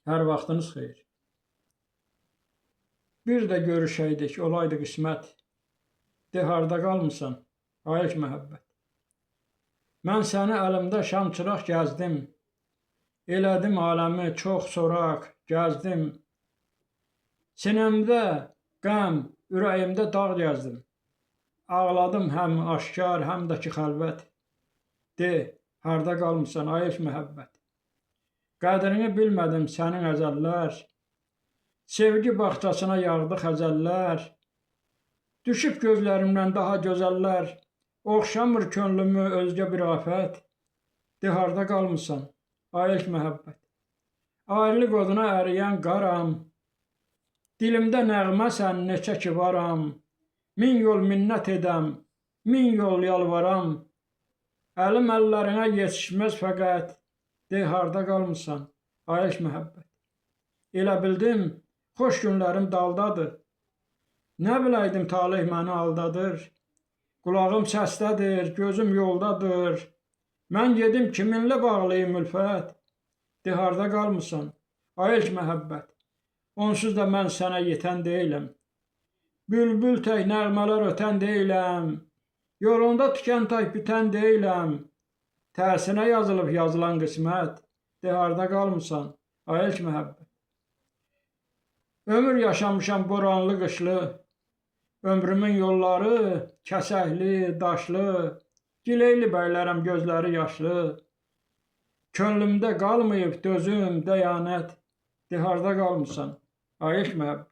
Hər vaxtınız xeyir. Bir də görüşəydik, olaydı qismət. De, harda qalmısan, ayıq məhəbbət. Mən səni əlimdə şamçıraq gəzdim. Elədim aləmi çox soraq, gəzdim. Sinəmdə qəm, ürəyimdə dağ gəzdim. Ağladım həm aşkar, həm də ki xəlvət. De, harda qalmısan, ayıq məhəbbət. Qədrini bilmədim sənin əzəllər. Sevgi bağçasına yağdı xəzəllər. Düşüb gözlərimdən daha gözəllər. Oxşamır könlümü özgə bir afət. De, harda qalmısan, ayıq məhəbbət. Ayrılıq oduna əriyən qaram. Dilimdə nəğməsən neçə ki varam. Min yol minnət edəm, min yol yalvaram. Əlim əllərinə yetişməz fəqət. De, harda qalmısan, ayıq məhəbbət. Elə bildim, xoş günlərim daldadır. Nə biləydim talih məni aldadır. Qulağım səsdədir, gözüm yoldadır. Mən gedim kiminlə bağlıyım ülfət. De, harda qalmısan, ayıq məhəbbət. Onsuz da mən sənə yetən deyiləm. Bülbül tək nəğmələr ötən deyiləm. Yolunda tükən tək bitən deyiləm. Tərsinə yazılıb yazılan qismət. De, harda qalmısan, ayıq məhəbbət. Ömür yaşamışam boranlı qışlı. Ömrümün yolları kəsəkli, daşlı. Gileyli bəylərəm gözləri yaşlı. Könlümdə qalmayıb dözüm, dəyanət. De, harda qalmısan, ayıq məhəbbət.